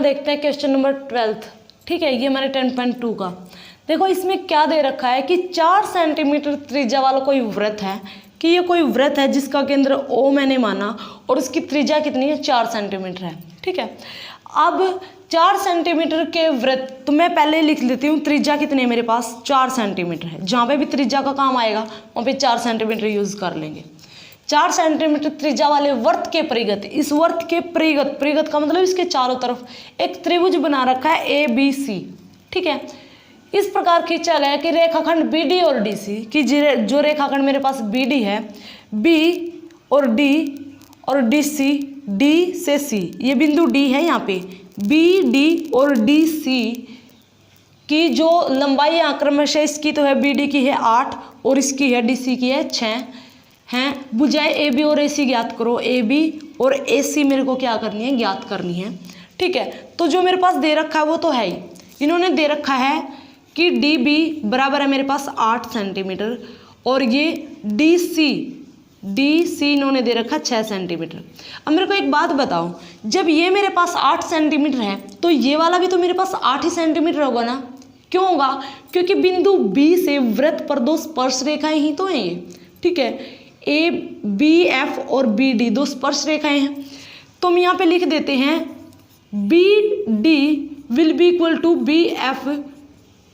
देखते हैं question number 12। ठीक है, ये हमारे 10.2 का। देखो इसमें क्या दे रखा है कि 4 सेंटीमीटर त्रिज्या वाला कोई वृत्त है, कि ये कोई वृत्त है जिसका केंद्र O मैंने माना और उसकी त्रिज्या कितनी है, 4 सेंटीमीटर है। ठीक है, अब 4 सेंटीमीटर के वृत्त तो मैं पहले लिख लेती हूँ, त्रिज्या कितनी है मेरे पास, 4 सेंटीमीटर है। जहाँ पे भी त्रिज्या का काम आएगा वहाँ पे 4 सेंटीमीटर यूज कर लेंगे। 4 सेंटीमीटर त्रिज्या वाले वर्त के परिगत, इस वर्त के परिगत, परिगत का मतलब इसके चारों तरफ एक त्रिभुज बना रखा है ABC। ठीक है, इस प्रकार खींचा गया कि रेखाखंड BD और DC की जो रेखाखंड मेरे पास BD है, B और D और DC, D से C, ये बिंदु D है यहाँ पे, BD और DC की जो लंबाई आक्रमश है, इसकी तो है BD की है 8 और इसकी है DC की है 6 हैं। भुजाएं AB और AC ज्ञात करो। AB और AC मेरे को क्या करनी है, ज्ञात करनी है। ठीक है, तो जो मेरे पास दे रखा है वो तो है ही, इन्होंने दे रखा है कि DB बराबर है मेरे पास 8 सेंटीमीटर और ये DC इन्होंने दे रखा 6 सेंटीमीटर। अब मेरे को एक बात बताओ, जब ये मेरे पास 8 सेंटीमीटर है तो ये वाला भी तो मेरे पास 8 ही सेंटीमीटर होगा ना। क्यों होगा, क्योंकि बिंदु B से वृत्त पर 2 स्पर्श रेखाएं ही तो हैं ये। ठीक है, BF और BD 2 स्पर्श रेखाएं हैं, तो हम यहाँ पे लिख देते हैं BD will be equal to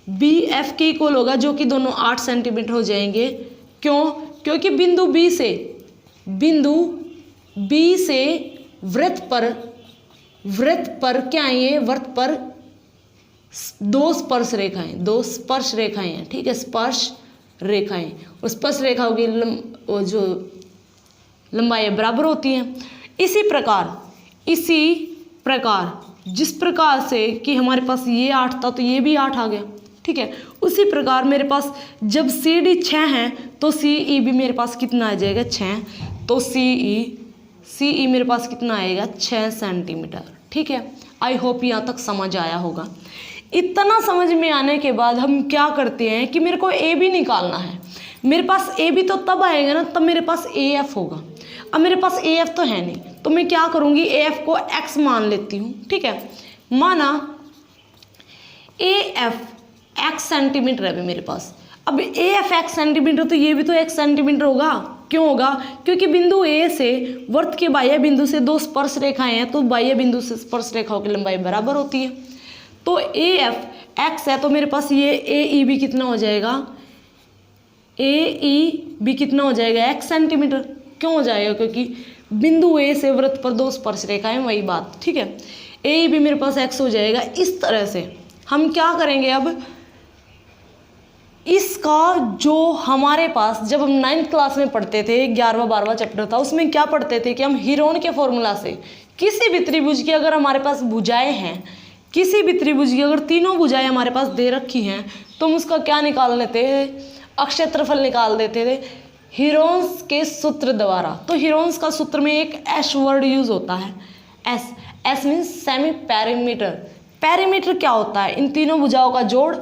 BF के इक्वल होगा, जो कि दोनों 8 सेंटीमीटर हो जाएंगे। क्यों, क्योंकि बिंदु B से वृत्त पर क्या है, ये वृत्त पर 2 स्पर्श रेखाएं हैं। ठीक है, स्पर्श रेखाएं, और स्पर्श रेखाओं की जो लंबाई बराबर होती हैं। इसी प्रकार जिस प्रकार से कि हमारे पास ये 8 था तो ये भी 8 आ गया। ठीक है, उसी प्रकार मेरे पास जब CD 6 है तो CE भी मेरे पास कितना आ जाएगा, 6, तो CE मेरे पास कितना आएगा, 6 सेंटीमीटर। ठीक है, आई होप यहाँ तक समझ आया होगा। इतना समझ में आने के बाद हम क्या करते हैं कि मेरे को AB निकालना है। मेरे पास AB तो तब आएगा ना, तब मेरे पास AF होगा। अब मेरे पास AF तो है नहीं, तो मैं क्या करूँगी, AF को X मान लेती हूँ। ठीक है, माना AF X सेंटीमीटर है अभी मेरे पास। अब AF X सेंटीमीटर तो ये भी तो X सेंटीमीटर होगा। क्यों होगा, क्योंकि बिंदु A से वृत्त के बाह्य बिंदु से 2 स्पर्श रेखाएं हैं, तो बाह्य बिंदु से स्पर्श रेखाओं की लंबाई बराबर होती है। तो AF X है तो मेरे पास ये AE भी कितना हो जाएगा, X सेंटीमीटर। क्यों हो जाएगा, क्योंकि बिंदु A से वृत्त पर 2 स्पर्श रेखाएं, वही बात। ठीक है, AE भी मेरे पास X हो जाएगा। इस तरह से हम क्या करेंगे, अब इसका जो हमारे पास जब हम 9th क्लास में पढ़ते थे, 11वां 12वां चैप्टर था, उसमें क्या पढ़ते थे कि हम हीरोन के फॉर्मूला से किसी भी त्रिभुज की अगर हमारे पास भुजाएं हैं, किसी भी त्रिभुज की अगर तीनों भुजाएं हमारे पास दे रखी हैं, तो हम उसका क्या निकाल लेते थे, अक्षेत्रफल निकाल देते थे हीरोन्स के सूत्र द्वारा। तो हीरोन्स का सूत्र में एक एस वर्ड यूज होता है, S means semi perimeter. Perimeter क्या होता है, इन तीनों भुजाओं का जोड़।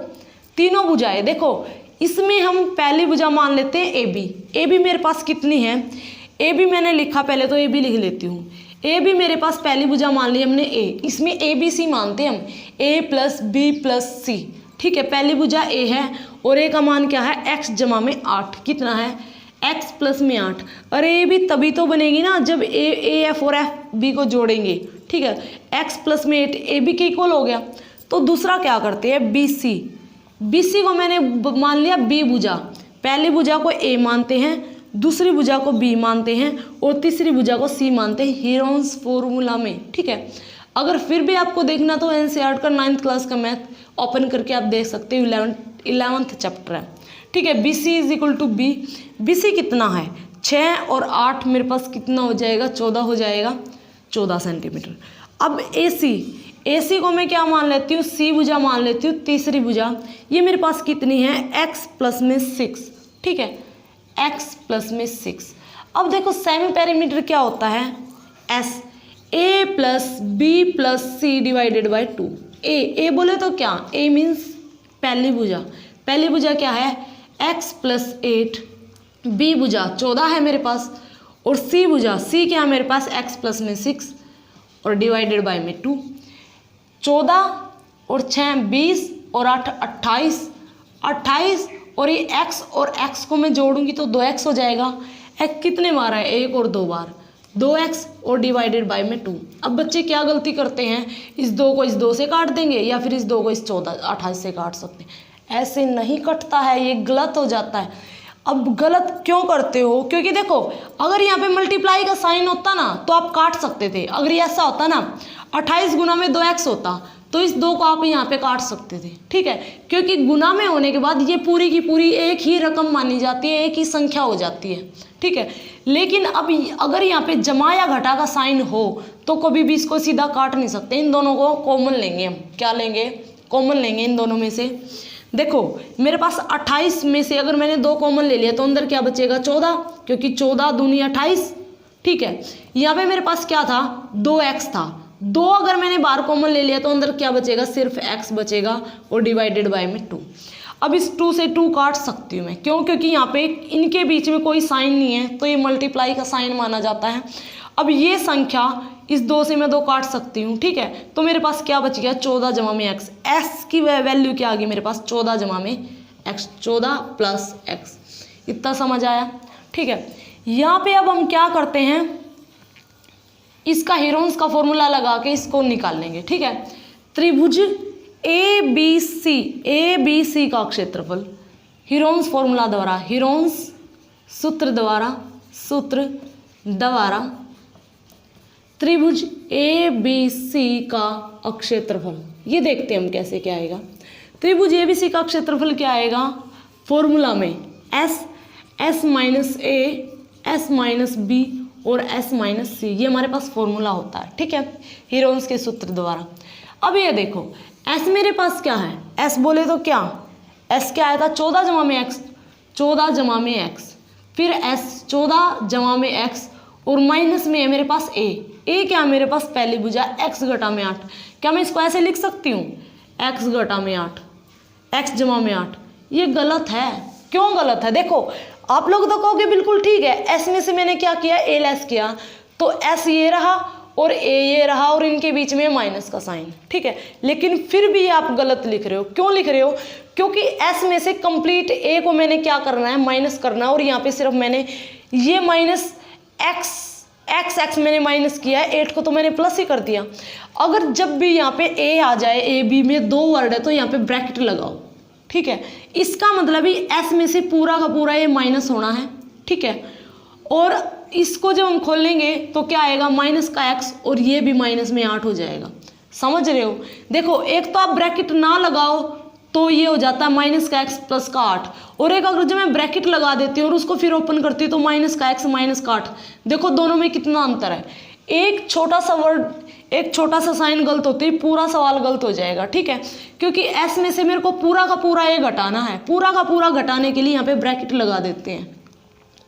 तीनों भुजाएं देखो, इसमें हम पहली भुजा मान लेते हैं AB मेरे पास कितनी है, AB मैंने लिखा, पहले तो AB लिख लेती हूँ। AB मेरे पास पहली भुजा मान ली हमने A, इसमें ABC मानते हैं हम, A + B + C। ठीक है, पहली भुजा A है और A का मान क्या है, X जमा में 8, कितना है, X प्लस में 8। अरे ये भी तभी तो बनेगी ना जब AF और FB को जोड़ेंगे। ठीक है, X प्लस में 8 AB के इक्वल हो गया। तो दूसरा क्या करते हैं, BC को मैंने मान लिया B भुजा, पहली भुजा को A मानते हैं, दूसरी भुजा को B मानते हैं और तीसरी भुजा को C मानते हैं हीरोन्स फॉर्मूला में। ठीक है, अगर फिर भी आपको देखना तो NCERT का 9th क्लास का मैथ ओपन करके आप देख सकते हो, 11th चैप्टर है। ठीक है, BC = B। BC कितना है, 6 और 8 मेरे पास कितना हो जाएगा, 14 हो जाएगा, 14 सेंटीमीटर। अब AC को मैं क्या मान लेती हूँ, C भुजा मान लेती हूँ, तीसरी भुजा, ये मेरे पास कितनी है, X प्लस में 6। ठीक है, X प्लस में 6। अब देखो सेमी पेरीमीटर क्या होता है, S A + B + C / 2। A बोले तो क्या, A मीन्स पहली भुजा क्या है, X + 8, B भुजा 14 है मेरे पास और C क्या है मेरे पास, X प्लस में 6 और / में 2। 14 और 6 20 और 8 28, 28 और ये x और x को मैं जोड़ूंगी तो 2x हो जाएगा। x कितने बार है, एक और दो बार, 2x और डिवाइडेड बाय में 2। अब बच्चे क्या गलती करते हैं, इस 2 को इस 2 से काट देंगे या फिर इस 2 को इस 28 से काट सकते हैं। ऐसे नहीं कटता है, ये गलत हो जाता है। अब गलत क्यों करते हो, क्योंकि देखो अगर यहाँ पे मल्टीप्लाई का साइन होता ना तो आप काट सकते थे। अगर ये ऐसा होता ना 28 गुना में 2x होता तो इस 2 को आप यहाँ पे काट सकते थे, ठीक है, क्योंकि गुना में होने के बाद ये पूरी की पूरी एक ही रकम मानी जाती है, एक ही संख्या हो जाती है, ठीक है। लेकिन अब अगर यहाँ पे जमा या घटा का साइन हो तो कभी भी इसको सीधा काट नहीं सकते। इन दोनों को कॉमन लेंगे हम, क्या लेंगे, कॉमन लेंगे इन दोनों में से। देखो मेरे पास 28 में से अगर मैंने 2 कॉमन ले लिया तो अंदर क्या बचेगा, 14, क्योंकि 14 दूनी 28, ठीक है। यहाँ पे मेरे पास क्या था, 2x था, 2 अगर मैंने बार कॉमन ले लिया तो अंदर क्या बचेगा, सिर्फ x बचेगा और डिवाइडेड बाय में 2। अब इस 2 से 2 काट सकती हूँ मैं, क्यों, क्योंकि यहाँ पे इनके बीच में कोई साइन नहीं है तो ये मल्टीप्लाई का साइन माना जाता है। अब ये संख्या इस 2 से मैं 2 काट सकती हूँ, ठीक है। तो मेरे पास क्या बच गया, 14 जमा में x, s की वैल्यू क्या आ गई मेरे पास, 14 जमा में x, 14 प्लस x। इतना समझ आया, ठीक है। यहाँ पे अब हम क्या करते हैं, इसका हीरोन्स का फॉर्मूला लगा के इसको निकाल लेंगे, ठीक है। त्रिभुज ABC का क्षेत्रफल हीरोन्स फॉर्मूला द्वारा, हीरोन्स सूत्र द्वारा त्रिभुज ABC का क्षेत्रफल, ये देखते हैं हम कैसे क्या आएगा। त्रिभुज ABC का क्षेत्रफल क्या आएगा, फॉर्मूला में s minus a, s minus b और s माइनस c, ये हमारे पास फॉर्मूला होता है, ठीक है, हीरोन्स के सूत्र द्वारा। अब ये देखो s मेरे पास क्या है, s बोले तो क्या, s क्या आया था, 14 जमा में x, 14 जमा में x, फिर s 14 जमा में x और माइनस में है मेरे पास a क्या है मेरे पास, पहली भुजा x घटा में 8। क्या मैं इसको ऐसे लिख सकती हूँ, x घटा में 8, x जमा में 8। ये गलत है, क्यों गलत है, देखो आप लोग तो कहोगे बिल्कुल ठीक है, s में से मैंने क्या किया, a लेस किया तो s ये रहा और a ये रहा और इनके बीच में माइनस का साइन, ठीक है। लेकिन फिर भी आप गलत लिख रहे हो, क्यों लिख रहे हो, क्योंकि s में से कंप्लीट a को मैंने क्या करना है, माइनस करना है, और यहाँ पे सिर्फ मैंने ये माइनस x मैंने माइनस किया है, 8 को तो मैंने प्लस ही कर दिया। अगर जब भी यहाँ पे a आ जाए, a b में 2 वर्ड है तो यहाँ पे ब्रैकेट लगाओ, ठीक है। इसका मतलब ही s में से पूरा का पूरा ये माइनस होना है, ठीक है। और इसको जब हम खोलेंगे तो क्या आएगा, माइनस का x और ये भी माइनस में 8 हो जाएगा, समझ रहे हो। देखो एक तो आप ब्रैकेट ना लगाओ तो ये हो जाता है माइनस का x प्लस का 8, और एक अगर जब मैं ब्रैकेट लगा देती हूँ और उसको फिर ओपन करती हूँ तो माइनस का x माइनस का 8। देखो दोनों में कितना अंतर है, एक छोटा सा वर्ड, एक छोटा सा साइन गलत होते ही पूरा सवाल गलत हो जाएगा, ठीक है। क्योंकि s में से मेरे को पूरा का पूरा ये घटाना है, पूरा का पूरा घटाने के लिए यहाँ पे ब्रैकेट लगा देते हैं,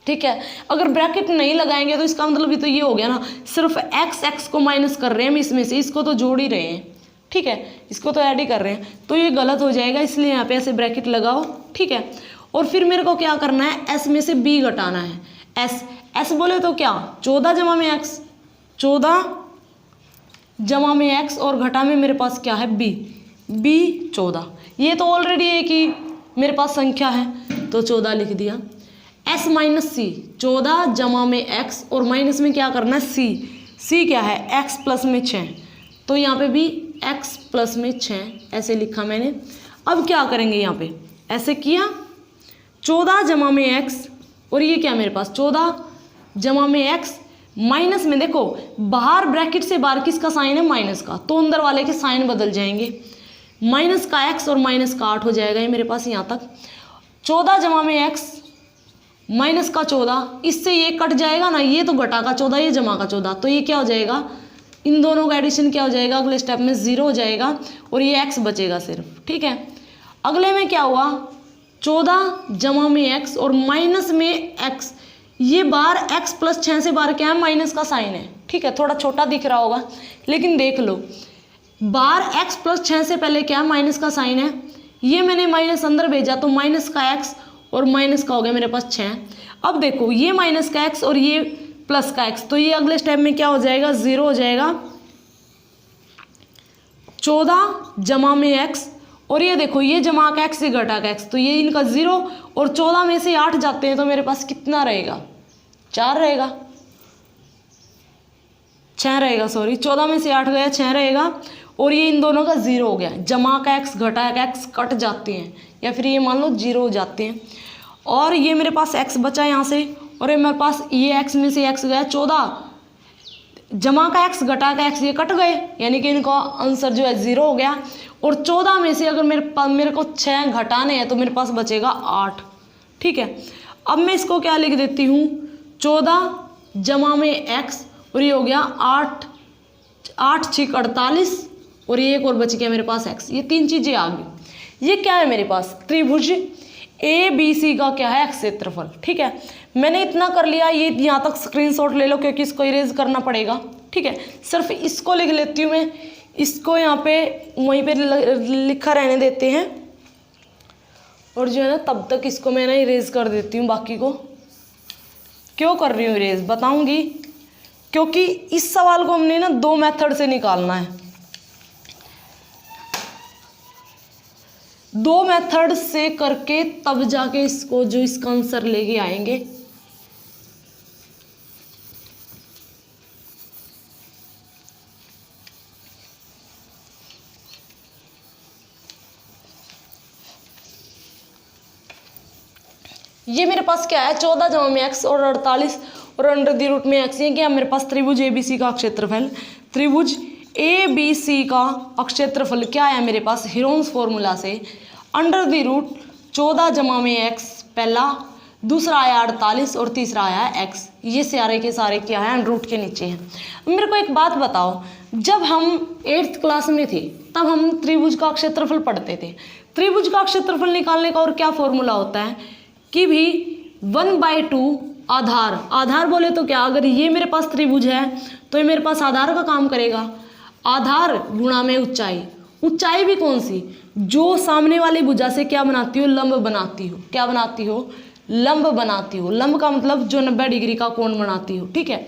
ठीक है। अगर ब्रैकेट नहीं लगाएंगे तो इसका मतलब भी तो ये हो गया ना, सिर्फ x को माइनस कर रहे हैं हम इसमें से, इसको तो जोड़ ही रहे हैं, ठीक है, इसको तो ऐड ही कर रहे हैं, तो ये गलत हो जाएगा, इसलिए यहाँ पे ऐसे ब्रैकेट लगाओ, ठीक है। और फिर मेरे को क्या करना है, s में से b घटाना है, s बोले तो क्या, 14 जमा में x, 14 जमा में x और घटा में मेरे पास क्या है, b 14। ये तो ऑलरेडी एक ही मेरे पास संख्या है तो 14 लिख दिया। s माइनस सी, 14 जमा में x और माइनस में क्या करना है, c क्या है, x प्लस में 6, तो यहाँ पे भी x प्लस में 6 ऐसे लिखा मैंने। अब क्या करेंगे, यहाँ पे ऐसे किया, 14 जमा में x और ये क्या मेरे पास 14 जमा में x, माइनस में देखो बाहर ब्रैकेट से बाहर किसका साइन है, माइनस का, तो अंदर वाले के साइन बदल जाएंगे, माइनस का x और माइनस का 8 हो जाएगा ये मेरे पास यहाँ तक। 14 जमा में x माइनस का 14, इससे ये कट जाएगा ना, ये तो घटा का 14, ये जमा का 14, तो ये क्या हो जाएगा, इन दोनों का एडिशन क्या हो जाएगा, अगले स्टेप में 0 हो जाएगा और ये x बचेगा सिर्फ, ठीक है। अगले में क्या हुआ, 14 जमा में x और माइनस में x, ये बार x प्लस 6 से बार क्या है, माइनस का साइन है, ठीक है। थोड़ा छोटा दिख रहा होगा लेकिन देख लो, बार x प्लस 6 से पहले क्या है, माइनस का साइन है, ये मैंने माइनस अंदर भेजा तो माइनस का x और माइनस का हो गया मेरे पास 6। अब देखो ये माइनस का x और ये प्लस का x, तो ये अगले स्टेप में क्या हो जाएगा, 0 हो जाएगा। 14 जमा में एक्स, और ये देखो ये जमा का एक्स, ये घटा का एक्स, तो ये इनका 0, और 14 में से 8 जाते हैं तो मेरे पास कितना रहेगा, 4 रहेगा, 6 रहेगा, सॉरी 14 में से 8 गया 6 रहेगा, और ये इन दोनों का 0 हो गया। जमा का एक्स घटा का एक्स कट जाते हैं, या फिर ये मान लो 0 हो जाते हैं, और ये मेरे पास एक्स बचा यहाँ से, और ये मेरे पास ये एक्स में से एक्स गया 14, जमा का एक्स घटा का एक्स ये कट गए, यानी कि इनका आंसर जो है 0 हो गया। और 14 में से अगर मेरे को 6 घटाने हैं तो मेरे पास बचेगा 8। ठीक है, अब मैं इसको क्या लिख देती हूँ, 14 जमा में एक्स, और ये हो गया 8 6 48, और ये एक और बच गया मेरे पास एक्स। ये 3 चीज़ें आ गई। ये क्या है मेरे पास, त्रिभुज ए बी सी का क्या है, एक्स क्षेत्रफल। ठीक है, मैंने इतना कर लिया, ये यहाँ तक स्क्रीनशॉट ले लो क्योंकि इसको इरेज करना पड़ेगा। ठीक है, सिर्फ इसको लिख लेती हूँ मैं, इसको यहाँ पे वहीं पे लिखा रहने देते हैं, और जो है ना तब तक इसको मैं ना इरेज कर देती हूँ। बाकी को क्यों कर रही हूँ इरेज बताऊँगी, क्योंकि इस सवाल को हमने ना 2 मेथड से निकालना है। 2 मेथड से करके तब जाके इसको जो इसका आंसर लेके आएंगे। ये मेरे पास क्या है, 14 जमा में एक्स और 48 और अंडर द रूट में एक्स। ये क्या मेरे पास त्रिभुज एबीसी का क्षेत्रफल, त्रिभुज ए बी सी का क्षेत्रफल क्या है मेरे पास, हीरोन्स फॉर्मूला से अंडर द रूट 14 जमा में एक्स पहला, दूसरा आया 48 और तीसरा आया एक्स। ये सारे के सारे क्या है, रूट के नीचे हैं। मेरे को एक बात बताओ, जब हम 8th क्लास में थे तब हम त्रिभुज का क्षेत्रफल पढ़ते थे। त्रिभुज का क्षेत्रफल निकालने का और क्या फॉर्मूला होता है कि भी 1/2 आधार बोले तो क्या, अगर ये मेरे पास त्रिभुज है तो ये मेरे पास आधार का काम करेगा। आधार गुणा में ऊंचाई, ऊंचाई भी कौन सी, जो सामने वाली भुजा से क्या बनाती हो, लंब बनाती हो। क्या बनाती हो, लंब बनाती हो। लंब का मतलब जो 90 डिग्री का कोण बनाती हो। ठीक है,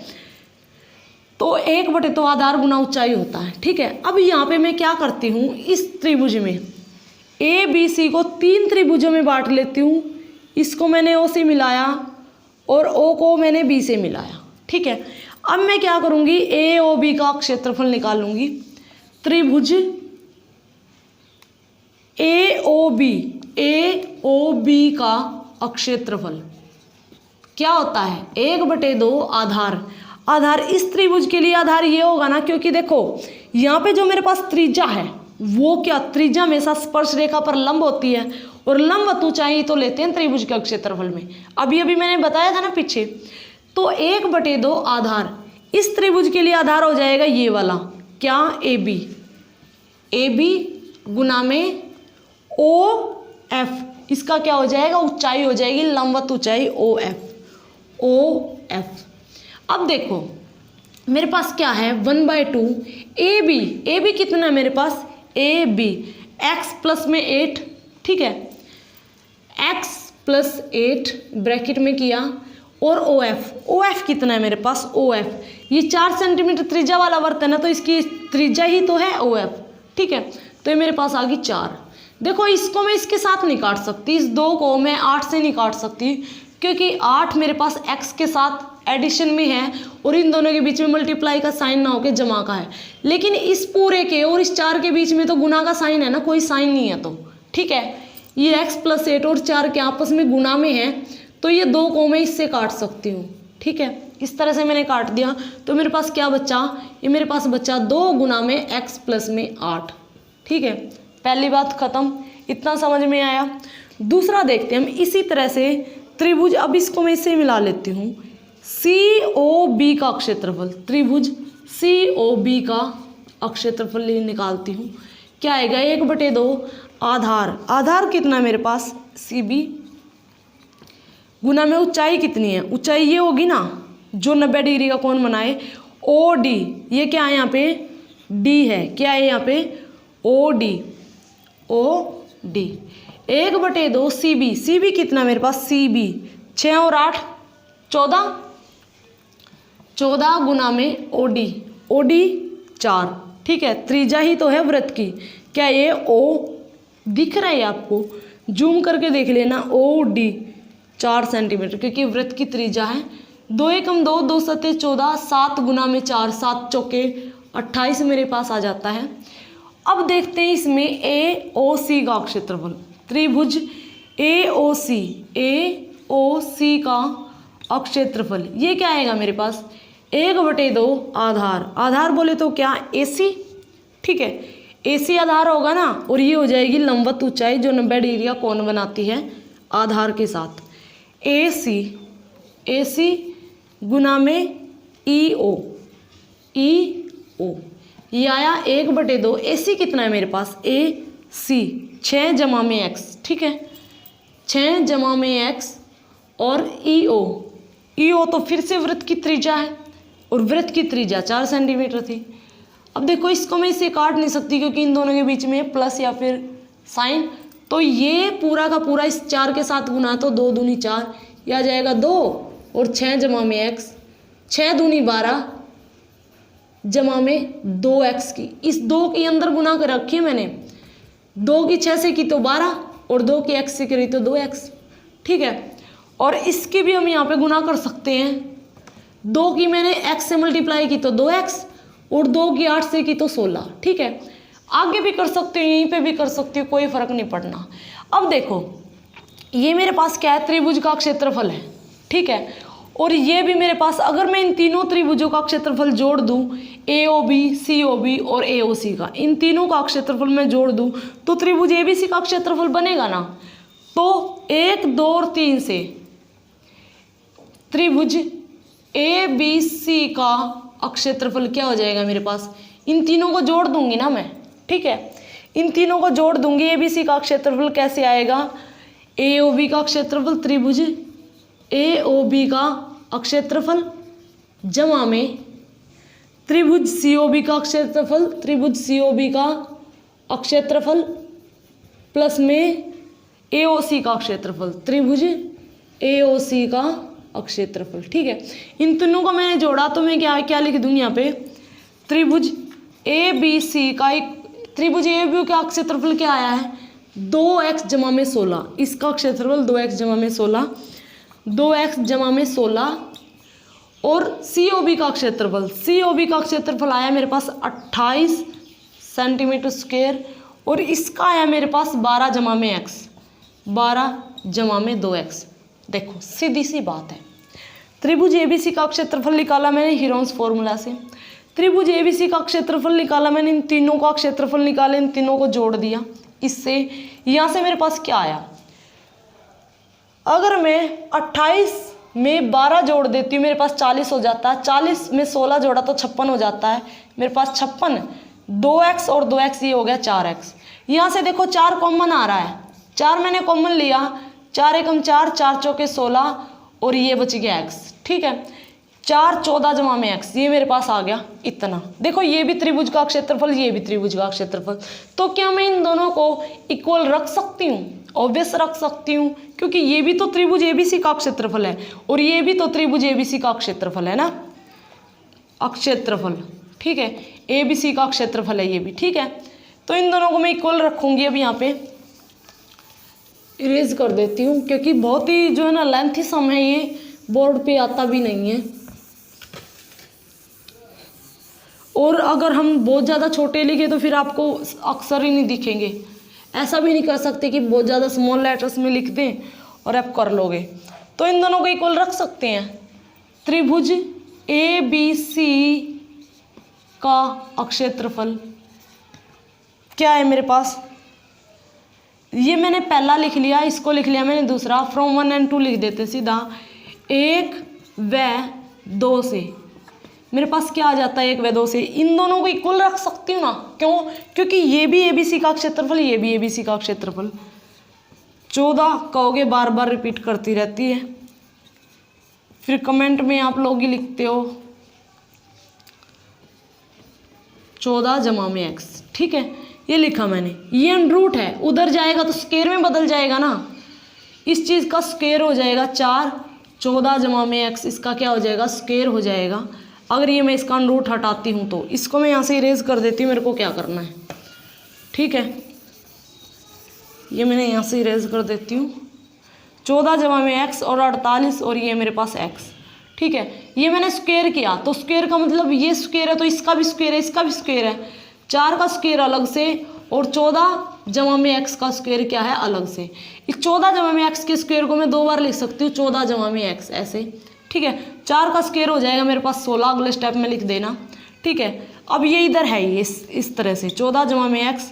तो 1/2 आधार गुना ऊंचाई होता है। ठीक है, अब यहाँ पे मैं क्या करती हूँ, इस त्रिभुज में ए बी सी को 3 त्रिभुजों में बांट लेती हूँ। इसको मैंने ओ से मिलाया और ओ को मैंने बी से मिलाया। ठीक है, अब मैं क्या करूँगी, ए ओ बी का क्षेत्रफल निकालूंगी। त्रिभुज ए ओ बी का क्षेत्रफल क्या होता है, 1/2 आधार इस त्रिभुज के लिए आधार ये होगा ना, क्योंकि देखो यहाँ पे जो मेरे पास त्रिज्या है वो क्या, त्रिज्या हमेशा स्पर्श रेखा पर लंब होती है, और लंब ऊंचाई तो लेते हैं त्रिभुज के क्षेत्रफल में। अभी मैंने बताया था ना पीछे, तो 1/2 आधार इस त्रिभुज के लिए आधार हो जाएगा ये वाला क्या, ए बी गुना में ओ एफ, इसका क्या हो जाएगा, ऊंचाई हो जाएगी लंबवत ऊंचाई ओ एफ। अब देखो मेरे पास क्या है, 1/2 ए बी कितना है मेरे पास, ए बी एक्स प्लस में 8। ठीक है, एक्स प्लस 8 ब्रैकेट में किया, और ओ एफ कितना है मेरे पास, ओ एफ ये 4 सेंटीमीटर त्रिज्या वाला वर्त है ना, तो इसकी त्रिज्या ही तो है ओ एफ। ठीक है, तो ये मेरे पास आ गई 4। देखो इसको मैं इसके साथ नहीं काट सकती, इस 2 को मैं 8 से नहीं काट सकती, क्योंकि 8 मेरे पास x के साथ एडिशन में है और इन दोनों के बीच में मल्टीप्लाई का साइन ना होके जमा का है। लेकिन इस पूरे के और इस 4 के बीच में तो गुना का साइन है ना, कोई साइन नहीं है। तो ठीक है, ये x + 8 और 4 के आपस में गुना में है, तो ये 2 को मैं इससे काट सकती हूँ। ठीक है, इस तरह से मैंने काट दिया, तो मेरे पास क्या बचा, ये मेरे पास बचा 2 गुना में x प्लस में 8। ठीक है, पहली बात खत्म, इतना समझ में आया। दूसरा देखते हैं हम इसी तरह से त्रिभुज, अब इसको मैं इससे मिला लेती हूँ, COB का क्षेत्रफल, त्रिभुज COB का क्षेत्रफल निकालती हूँ। क्या आएगा, 1/2 आधार कितना है मेरे पास, CB गुना में ऊंचाई कितनी है, ऊंचाई ये होगी ना जो 90 डिग्री का कोण बनाए, OD ये क्या है यहाँ पे, D है, क्या है यहाँ पे, OD 1/2 CB कितना मेरे पास, CB 6 और 8 14 गुना में OD 4। ठीक है, त्रिज्या ही तो है वृत्त की। क्या ये ओ दिख रहा है आपको? जूम करके देख लेना, ओ डी 4 सेंटीमीटर, क्योंकि वृत्त की त्रिज्या है। 2 एकम 2, 2 सत्ते 14, 7 गुना में 4, 7 चौके 28 मेरे पास आ जाता है। अब देखते हैं इसमें ए ओ सी का क्षेत्रफल। त्रिभुज ए ओ सी का अक्षेत्रफल ये क्या आएगा मेरे पास? 1/2 आधार। आधार बोले तो क्या? AC, ठीक है, AC आधार होगा ना, और ये हो जाएगी लंबवत ऊंचाई जो 90 डिग्री का कोण बनाती है आधार के साथ। AC गुना में EO ये आया 1/2। AC कितना है मेरे पास? AC 6 जमा में x, ठीक है, 6 जमा में x, और EO तो फिर से वृत्त की त्रिज्या है, और वृत्त की त्रिज्या 4 सेंटीमीटर थी। अब देखो इसको मैं इसे काट नहीं सकती क्योंकि इन दोनों के बीच में प्लस या फिर साइन, तो ये पूरा का पूरा इस 4 के साथ गुना, तो 2 दूनी 4, यह आ जाएगा 2, और 6 जमा में x, 6 दूनी 12 जमा में 2x की, इस 2 के अंदर गुना कर रखी है मैंने। 2 की 6 से की तो 12, और 2 की x से करी तो 2x, ठीक है। और इसकी भी हम यहाँ पे गुना कर सकते हैं। 2 की मैंने x से मल्टीप्लाई की तो 2x, और 2 की 8 से की तो 16, ठीक है। आगे भी कर सकते हो, यहीं पे भी कर सकते हो, कोई फर्क नहीं पड़ना। अब देखो ये मेरे पास क्या है? त्रिभुज का क्षेत्रफल है, ठीक है। और ये भी मेरे पास, अगर मैं इन तीनों त्रिभुजों का क्षेत्रफल जोड़ दूं, AOB, COB और AOC का, इन तीनों का क्षेत्रफल मैं जोड़ दूं तो त्रिभुज ABC का क्षेत्रफल बनेगा ना। तो 1, 2 और 3 से त्रिभुज ABC का क्षेत्रफल क्या हो जाएगा मेरे पास? इन तीनों को जोड़ दूंगी ना मैं, ठीक है, इन तीनों को जोड़ दूंगी। ABC का क्षेत्रफल कैसे आएगा? AOB का क्षेत्रफल त्रिभुज AOB का क्षेत्रफल जमा में त्रिभुज COB का क्षेत्रफल, त्रिभुज COB का क्षेत्रफल प्लस में AOC का क्षेत्रफल, त्रिभुज AOC का क्षेत्रफल, ठीक है। इन तीनों को मैंने जोड़ा तो मैं क्या लिख दूंगी यहाँ पे? त्रिभुज ABC का त्रिभुज AOB का क्षेत्रफल क्या आया है? 2x जमा में 16, इसका क्षेत्रफल 2x जमा में 16, 2x जमा में 16। और COB का क्षेत्रफल आया मेरे पास 28 सेंटीमीटर स्क्वायर, और इसका आया मेरे पास 12 जमा में x, 12 जमा में 2x। देखो सीधी सी बात है, त्रिभुज ABC का क्षेत्रफल निकाला मैंने हीरोन्स फॉर्मूला से। त्रिभुज ABC का क्षेत्रफल निकाला मैंने, इन तीनों का क्षेत्रफल निकाले, इन तीनों को जोड़ दिया इससे। यहाँ से मेरे पास क्या आया? अगर मैं 28 में 12 जोड़ देती हूँ मेरे पास 40 हो जाता है, 40 में 16 जोड़ा तो 56 हो जाता है मेरे पास 56। 2x और 2x ये हो गया 4x। यहाँ से देखो 4 कॉमन आ रहा है, 4 मैंने कॉमन लिया, 4 एकम 4, 4 चौके 16, और ये बच गया x, ठीक है। 4 14 जमा में x, ये मेरे पास आ गया इतना। देखो ये भी त्रिभुज का क्षेत्रफल, ये भी त्रिभुज का क्षेत्रफल, तो क्या मैं इन दोनों को इक्वल रख सकती हूँ? ऑब्वियस रख सकती हूँ, क्योंकि ये भी तो त्रिभुज ABC का क्षेत्रफल है, और ये भी तो त्रिभुज ABC का क्षेत्रफल है ना, क्षेत्रफल, ठीक है। ABC का क्षेत्रफल है ये भी, ठीक है। तो इन दोनों को मैं इक्वल रखूंगी। अब यहाँ पे इरेज कर देती हूँ, क्योंकि बहुत ही जो है ना लेंथी सम है, ये बोर्ड पे आता भी नहीं है। और अगर हम बहुत ज़्यादा छोटे लिखे तो फिर आपको अक्षर ही नहीं दिखेंगे। ऐसा भी नहीं कर सकते कि बहुत ज़्यादा स्मॉल लेटर्स में लिख दें और आप कर लोगे। तो इन दोनों को इक्वल रख सकते हैं। त्रिभुज ABC का क्षेत्रफल क्या है मेरे पास? ये मैंने पहला लिख लिया, इसको लिख लिया मैंने दूसरा। फ्रॉम 1 and 2 लिख देते सीधा। 1 व 2 से मेरे पास क्या आ जाता है? 1 व 2 से इन दोनों को इक्वल रख सकती हूँ ना। क्यों? क्योंकि ये भी ABC का क्षेत्रफल, ये भी ABC का क्षेत्रफल। 14 कहोगे, बार बार रिपीट करती रहती है, फिर कमेंट में आप लोग ही लिखते हो 14 जमा में x, ठीक है। ये लिखा मैंने, ये अंडर है, उधर जाएगा तो स्क्वायर में बदल जाएगा ना, इस चीज़ का स्क्वायर हो जाएगा 4, 14 जमा में x, इसका क्या हो जाएगा? स्क्वायर हो जाएगा। अगर ये मैं इसका अंडर हटाती हूँ तो इसको मैं यहाँ से इरेज कर देती हूँ, मेरे को क्या करना है, ठीक है। ये मैंने यहाँ से इरेज कर देती हूँ, 14 जमा में x और 48 और ये मेरे पास x, ठीक है। ये मैंने स्क्वायर किया तो स्क्वायर का मतलब ये स्क्वायर है तो इसका भी स्क्वायर है, इसका भी स्क्वायर है, 4 का स्क्वायर अलग से और 14 जमा में x का स्क्वायर क्या है अलग से। इस 14 जमा में x के स्क्वायर को मैं 2 बार लिख सकती हूँ, 14 जमा में x ऐसे, ठीक है। 4 का स्क्वायर हो जाएगा मेरे पास 16, अगले स्टेप में लिख देना, ठीक है। अब ये इधर है, ये इस तरह से 14 जमा में x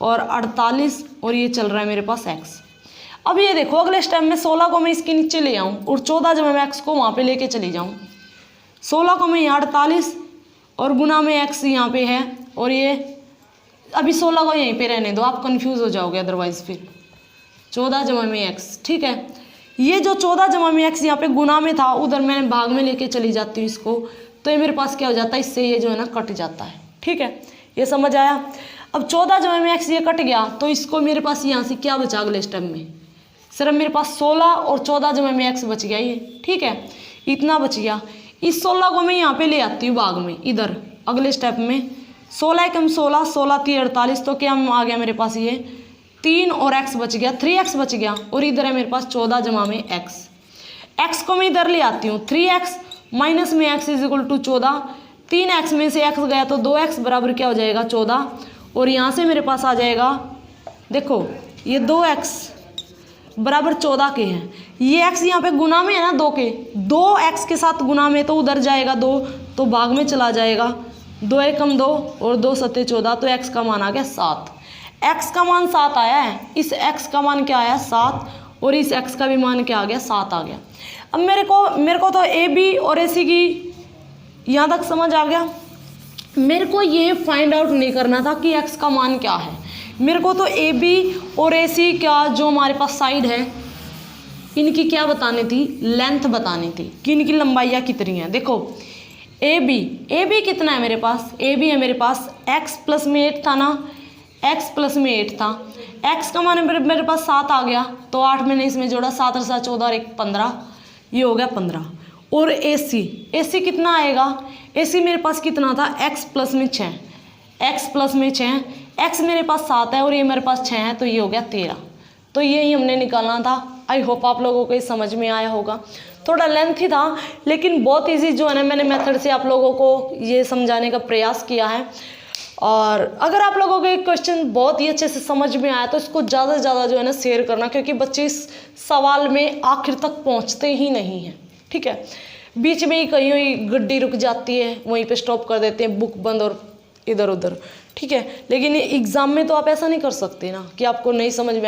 और 48 और ये चल रहा है मेरे पास x। अब ये देखो अगले स्टेप में 16 को मैं इसके नीचे ले आऊँ और 14 जमा में x को वहाँ पे लेके चली जाऊँ। 16 को मैं यहाँ 48 और गुना में x यहाँ पे है और ये अभी 16 को यहीं पे रहने दो, आप कंफ्यूज हो जाओगे अदरवाइज फिर। 14 जमा में x, ठीक है। ये जो 14 जमा में x यहाँ पे गुना में था उधर मैं भाग में लेके चली जाती हूँ इसको, तो ये मेरे पास क्या हो जाता है, इससे ये जो है ना कट जाता है, ठीक है। ये समझ आया। अब 14 जमा में x ये कट गया तो इसको मेरे पास यहाँ से क्या बचा अगले स्टेप में, सिर्फ मेरे पास 16 और 14 जमा में x बच गया ये, ठीक है। इतना बच गया। इस 16 को मैं यहाँ पे ले आती हूँ भाग में इधर अगले स्टेप में, 16 कम 16, 16 3 48, तो क्या आ गया मेरे पास ये 3 और x बच गया, 3x बच गया और इधर है मेरे पास 14 जमा में x को मैं इधर ले आती हूँ, 3x माइनस में x is equal to 14, 3x में से x गया तो 2x बराबर क्या हो जाएगा 14 और यहाँ से मेरे पास आ जाएगा, देखो ये 2x बराबर 14 के हैं, ये x यहाँ पे गुना में है ना 2 के, 2x के साथ गुना में तो उधर जाएगा 2 तो भाग में चला जाएगा, 2 एकम 2 और 2 सत्ते 14, तो x का मान आ गया 7। x का मान 7 आया है, इस x का मान क्या आया 7 और इस x का भी मान क्या आ गया 7 आ गया। अब मेरे को तो ए बी और ए सी की यहाँ तक समझ आ गया। मेरे को ये फाइंड आउट नहीं करना था कि x का मान क्या है, मेरे को तो ए बी और ए सी का जो हमारे पास साइड है इनकी क्या बतानी थी, लेंथ बतानी थी कि इनकी लंबाइयाँ कितनी हैं। देखो ए बी कितना है मेरे पास, ए बी है मेरे पास x प्लस में 8 था ना, x प्लस में 8 था, x का मान मेरे पास 7 आ गया तो 8 मैंने इसमें जोड़ा, 7 और 7 14 और 1 15, ये हो गया 15। और ए सी कितना आएगा, ए सी मेरे पास कितना था x प्लस में 6, x प्लस में 6, x मेरे पास 7 है और ये मेरे पास 6 है तो ये हो गया 13। तो ये ही हमने निकालना था। आई होप आप लोगों को ये समझ में आया होगा। थोड़ा लेंथ ही था लेकिन बहुत इजी जो है ना मैंने मेथड से आप लोगों को ये समझाने का प्रयास किया है। और अगर आप लोगों को ये क्वेश्चन बहुत ही अच्छे से समझ में आया तो इसको ज़्यादा से ज़्यादा जो है ना शेयर करना, क्योंकि बच्चे इस सवाल में आखिर तक पहुंचते ही नहीं हैं, ठीक है। बीच में ही कहीं गड्डी रुक जाती है, वहीं पे स्टॉप कर देते हैं, बुक बंद और इधर उधर, ठीक है। लेकिन एग्ज़ाम में तो आप ऐसा नहीं कर सकते ना कि आपको नहीं समझ में